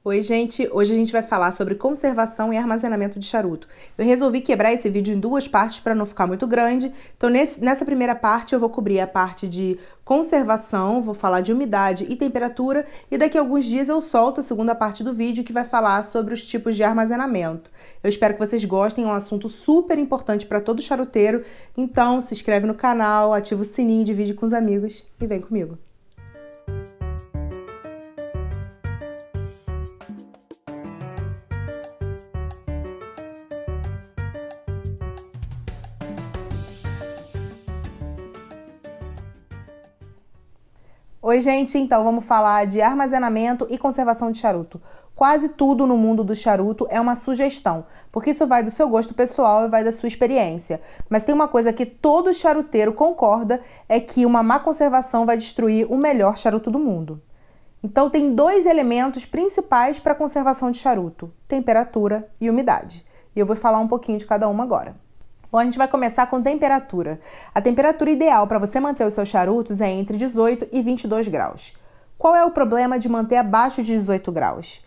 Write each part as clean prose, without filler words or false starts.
Oi, gente! Hoje a gente vai falar sobre conservação e armazenamento de charuto. Eu resolvi quebrar esse vídeo em duas partes para não ficar muito grande. Então, nessa primeira parte, eu vou cobrir a parte de conservação, vou falar de umidade e temperatura, e daqui a alguns dias eu solto a segunda parte do vídeo, que vai falar sobre os tipos de armazenamento. Eu espero que vocês gostem, é um assunto super importante para todo charuteiro. Então, se inscreve no canal, ativa o sininho, divide com os amigos e vem comigo. Oi, gente! Então vamos falar de armazenamento e conservação de charuto. Quase tudo no mundo do charuto é uma sugestão, porque isso vai do seu gosto pessoal e vai da sua experiência. Mas tem uma coisa que todo charuteiro concorda, é que uma má conservação vai destruir o melhor charuto do mundo. Então tem dois elementos principais para a conservação de charuto: temperatura e umidade. E eu vou falar um pouquinho de cada uma agora. Bom, a gente vai começar com temperatura. A temperatura ideal para você manter os seus charutos é entre 18 e 22 graus. Qual é o problema de manter abaixo de 18 graus?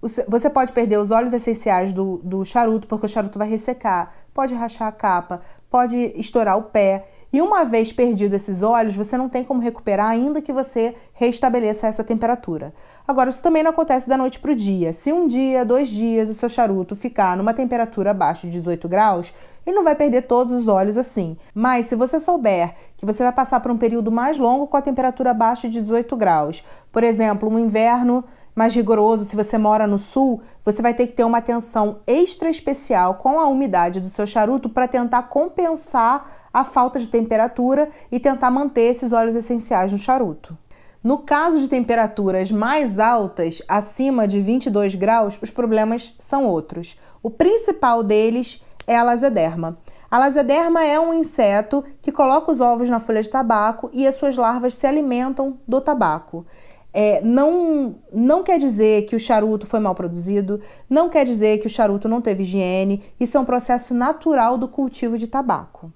Você pode perder os óleos essenciais do charuto, porque o charuto vai ressecar, pode rachar a capa, pode estourar o pé. E uma vez perdido esses óleos, você não tem como recuperar, ainda que você restabeleça essa temperatura. Agora, isso também não acontece da noite para o dia. Se um dia, 2 dias, o seu charuto ficar numa temperatura abaixo de 18 graus, ele não vai perder todos os óleos assim. Mas se você souber que você vai passar por um período mais longo com a temperatura abaixo de 18 graus, por exemplo, um inverno mais rigoroso, se você mora no sul, você vai ter que ter uma atenção extra especial com a umidade do seu charuto para tentar compensar a falta de temperatura e tentar manter esses óleos essenciais no charuto. No caso de temperaturas mais altas, acima de 22 graus, os problemas são outros. O principal deles é a lasioderma. A lasioderma é um inseto que coloca os ovos na folha de tabaco e as suas larvas se alimentam do tabaco. Não quer dizer que o charuto foi mal produzido, não quer dizer que o charuto não teve higiene, isso é um processo natural do cultivo de tabaco.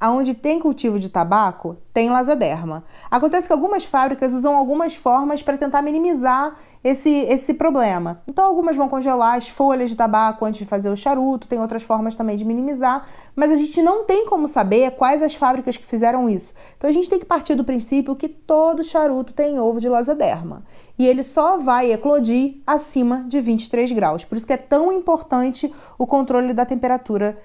Onde tem cultivo de tabaco, tem lasioderma. Acontece que algumas fábricas usam algumas formas para tentar minimizar esse problema. Então, algumas vão congelar as folhas de tabaco antes de fazer o charuto, tem outras formas também de minimizar, mas a gente não tem como saber quais as fábricas que fizeram isso. Então, a gente tem que partir do princípio que todo charuto tem ovo de lasioderma. E ele só vai eclodir acima de 23 graus. Por isso que é tão importante o controle da temperatura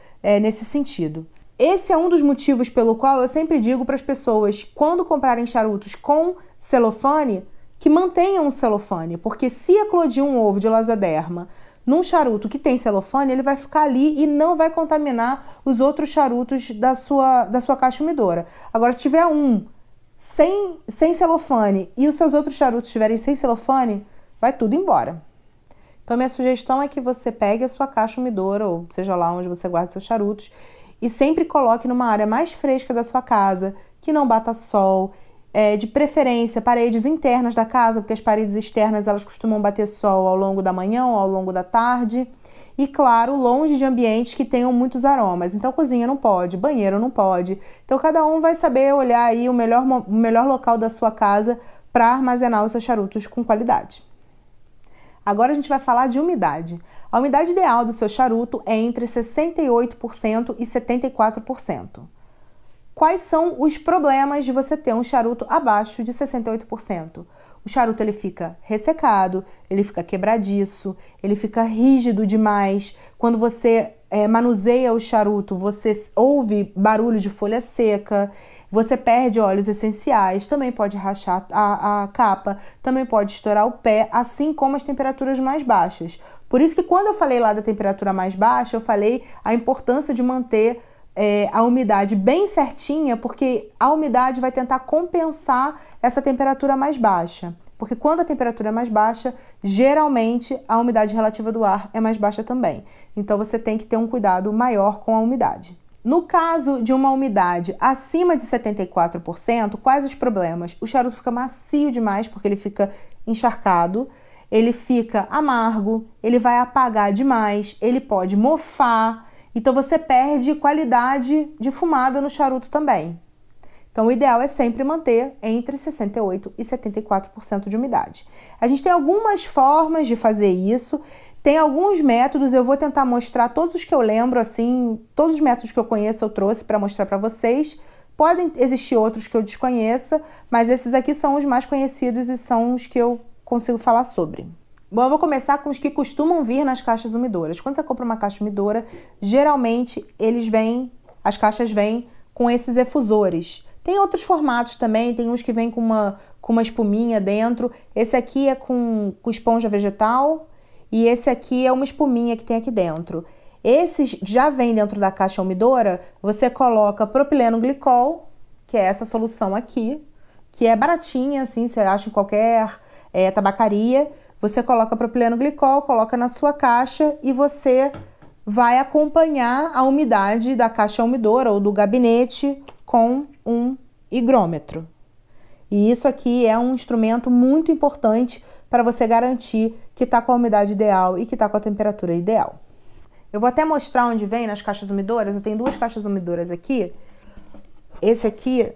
nesse sentido. Esse é um dos motivos pelo qual eu sempre digo para as pessoas, quando comprarem charutos com celofane, que mantenham o celofane, porque se eclodir um ovo de lasioderma num charuto que tem celofane, ele vai ficar ali e não vai contaminar os outros charutos da sua caixa umidora. Agora, se tiver um sem celofane e os seus outros charutos estiverem sem celofane, vai tudo embora. Então, minha sugestão é que você pegue a sua caixa umidora, ou seja lá onde você guarda seus charutos, e sempre coloque numa área mais fresca da sua casa, que não bata sol, de preferência paredes internas da casa, porque as paredes externas elas costumam bater sol ao longo da manhã ou ao longo da tarde. E claro, longe de ambientes que tenham muitos aromas. Então cozinha não pode, banheiro não pode. Então cada um vai saber olhar aí o melhor local da sua casa para armazenar os seus charutos com qualidade. Agora a gente vai falar de umidade. A umidade ideal do seu charuto é entre 68% e 74%. Quais são os problemas de você ter um charuto abaixo de 68%? O charuto ele fica ressecado, ele fica quebradiço, ele fica rígido demais. Quando você manuseia o charuto, você ouve barulho de folha seca, você perde óleos essenciais, também pode rachar a capa, também pode estourar o pé, assim como as temperaturas mais baixas. Por isso que quando eu falei lá da temperatura mais baixa, eu falei a importância de manter a umidade bem certinha, porque a umidade vai tentar compensar essa temperatura mais baixa. Porque quando a temperatura é mais baixa, geralmente a umidade relativa do ar é mais baixa também. Então você tem que ter um cuidado maior com a umidade. No caso de uma umidade acima de 74%, quais os problemas? O charuto fica macio demais porque ele fica encharcado, ele fica amargo, ele vai apagar demais, ele pode mofar, então você perde qualidade de fumada no charuto também. Então, o ideal é sempre manter entre 68% e 74% de umidade. A gente tem algumas formas de fazer isso, tem alguns métodos, eu vou tentar mostrar todos os que eu lembro, assim, todos os métodos que eu conheço eu trouxe para mostrar para vocês. Podem existir outros que eu desconheça, mas esses aqui são os mais conhecidos e são os que eu consigo falar sobre. Bom, eu vou começar com os que costumam vir nas caixas umidoras. Quando você compra uma caixa umidora, geralmente as caixas vêm com esses efusores. Tem outros formatos também, tem uns que vêm com uma espuminha dentro. Esse aqui é com esponja vegetal e esse aqui é uma espuminha que tem aqui dentro. Esses já vêm dentro da caixa umidora, você coloca propileno glicol, que é essa solução aqui, que é baratinha, assim, você acha em qualquer tabacaria. Você coloca propileno glicol, coloca na sua caixa e você vai acompanhar a umidade da caixa umidora ou do gabinete com um higrômetro. E isso aqui é um instrumento muito importante para você garantir que está com a umidade ideal e que está com a temperatura ideal. Eu vou até mostrar onde vem nas caixas umidoras. Eu tenho duas caixas umidoras aqui. Esse aqui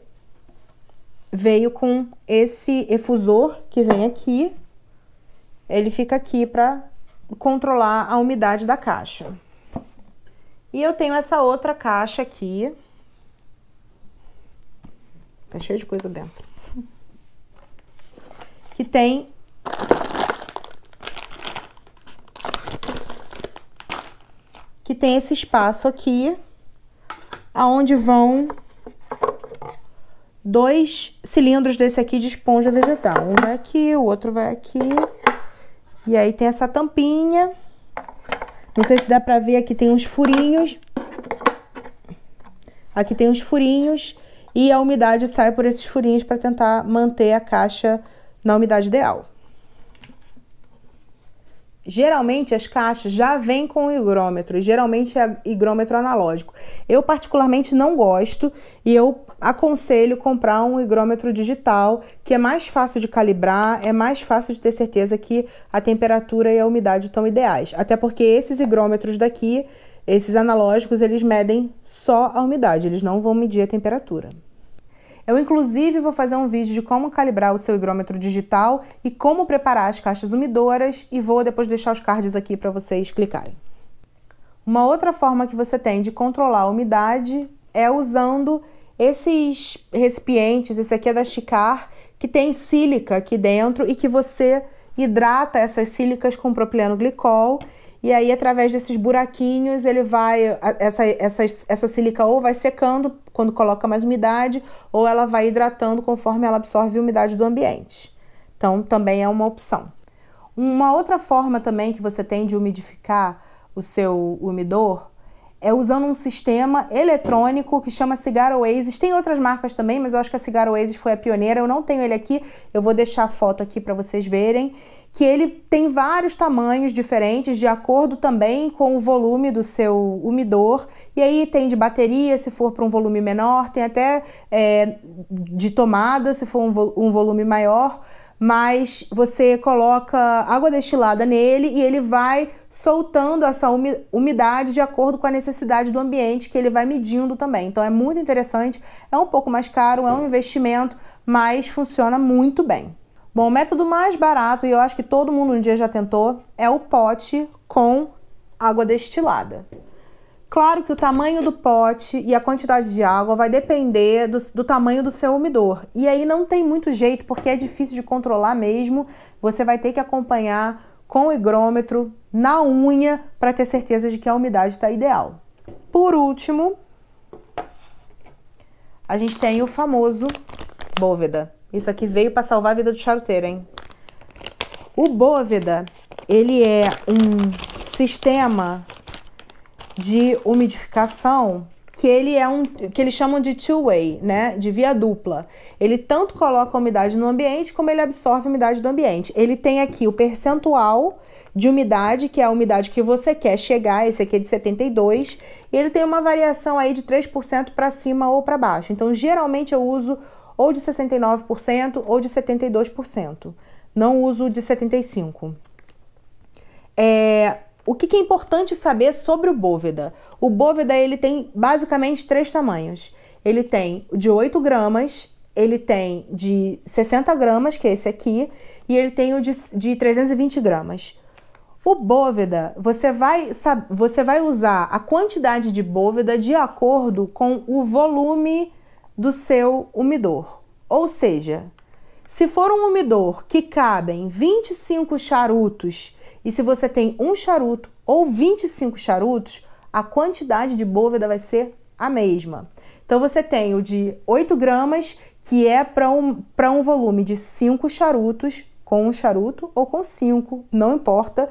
veio com esse efusor que vem aqui. Ele fica aqui para controlar a umidade da caixa. E eu tenho essa outra caixa aqui. Tá cheio de coisa dentro. Que tem esse espaço aqui, aonde vão 2 cilindros desse aqui de esponja vegetal. Um vai aqui, o outro vai aqui. E aí tem essa tampinha. Não sei se dá pra ver, aqui tem uns furinhos. Aqui tem uns furinhos e a umidade sai por esses furinhos para tentar manter a caixa na umidade ideal. Geralmente as caixas já vêm com higrômetro, e geralmente é higrômetro analógico. Eu particularmente não gosto e eu aconselho comprar um higrômetro digital, que é mais fácil de calibrar, é mais fácil de ter certeza que a temperatura e a umidade estão ideais. Até porque esses higrômetros daqui, esses analógicos, eles medem só a umidade, eles não vão medir a temperatura. Eu, inclusive, vou fazer um vídeo de como calibrar o seu higrômetro digital e como preparar as caixas umidoras e vou depois deixar os cards aqui para vocês clicarem. Uma outra forma que você tem de controlar a umidade é usando esses recipientes, esse aqui é da Chicar, que tem sílica aqui dentro e que você hidrata essas sílicas com propileno glicol. E aí, através desses buraquinhos, ele vai, essa sílica ou vai secando quando coloca mais umidade, ou ela vai hidratando conforme ela absorve a umidade do ambiente. Então, também é uma opção. Uma outra forma também que você tem de umidificar o seu umidor é usando um sistema eletrônico que chama Cigar Oasis. Tem outras marcas também, mas eu acho que a Cigar Oasis foi a pioneira. Eu não tenho ele aqui, eu vou deixar a foto aqui para vocês verem. Que ele tem vários tamanhos diferentes, de acordo também com o volume do seu umidor. E aí tem de bateria, se for para um volume menor, tem até de tomada, se for um volume maior. Mas você coloca água destilada nele e ele vai soltando essa umidade de acordo com a necessidade do ambiente, que ele vai medindo também. Então é muito interessante, é um pouco mais caro, é um investimento, mas funciona muito bem. Bom, o método mais barato, e eu acho que todo mundo um dia já tentou, é o pote com água destilada. Claro que o tamanho do pote e a quantidade de água vai depender do tamanho do seu umidor. E aí não tem muito jeito, porque é difícil de controlar mesmo. Você vai ter que acompanhar com o higrômetro na unha para ter certeza de que a umidade está ideal. Por último, a gente tem o famoso Boveda. Isso aqui veio para salvar a vida do charuteiro, hein? O Boveda, ele é um sistema de umidificação que eles chamam de two-way, né? De via dupla. Ele tanto coloca a umidade no ambiente como ele absorve a umidade do ambiente. Ele tem aqui o percentual de umidade, que é a umidade que você quer chegar, esse aqui é de 72, e ele tem uma variação aí de 3% para cima ou para baixo. Então, geralmente eu uso ou de 69% ou de 72%. Não uso de 75%. O que é importante saber sobre o Boveda? O Boveda, ele tem basicamente 3 tamanhos. Ele tem de 8 gramas, ele tem de 60 gramas, que é esse aqui, e ele tem o de 320 gramas. O Boveda, você vai usar a quantidade de Boveda de acordo com o volume do seu umidor. Ou seja, se for um umidor que cabem 25 charutos e se você tem um charuto ou 25 charutos, a quantidade de Boveda vai ser a mesma. Então você tem o de 8 gramas, que é para um volume de 5 charutos, com um charuto ou com 5, não importa,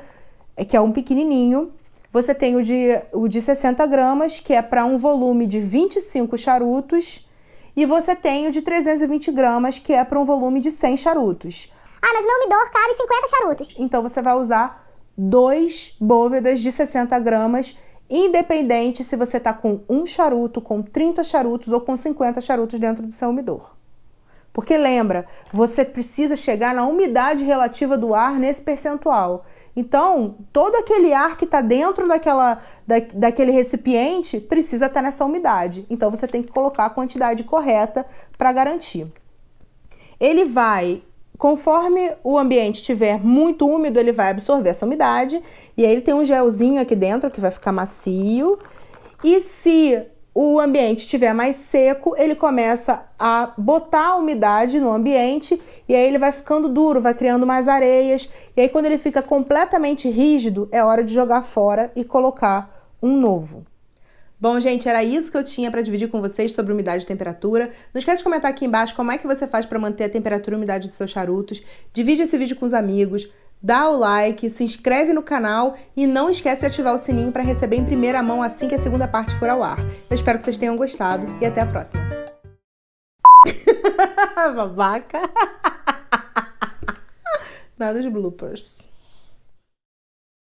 que é um pequenininho. Você tem o de 60 gramas, que é para um volume de 25 charutos. E você tem o de 320 gramas, que é para um volume de 100 charutos. Ah, mas meu umidor cabe 50 charutos. Então você vai usar 2 Bóvedas de 60 gramas, independente se você está com um charuto, com 30 charutos ou com 50 charutos dentro do seu umidor. Porque lembra, você precisa chegar na umidade relativa do ar nesse percentual. Então, todo aquele ar que está dentro daquele recipiente precisa estar nessa umidade. Então, você tem que colocar a quantidade correta para garantir. Ele vai, conforme o ambiente estiver muito úmido, ele vai absorver essa umidade. E aí ele tem um gelzinho aqui dentro que vai ficar macio. E se o ambiente estiver mais seco, ele começa a botar a umidade no ambiente e aí ele vai ficando duro, vai criando mais areias. E aí quando ele fica completamente rígido, é hora de jogar fora e colocar um novo. Bom, gente, era isso que eu tinha para dividir com vocês sobre umidade e temperatura. Não esquece de comentar aqui embaixo como é que você faz para manter a temperatura e a umidade dos seus charutos. Divide esse vídeo com os amigos. Dá o like, se inscreve no canal e não esquece de ativar o sininho para receber em primeira mão assim que a segunda parte for ao ar. Eu espero que vocês tenham gostado e até a próxima. Babaca. Nada de bloopers.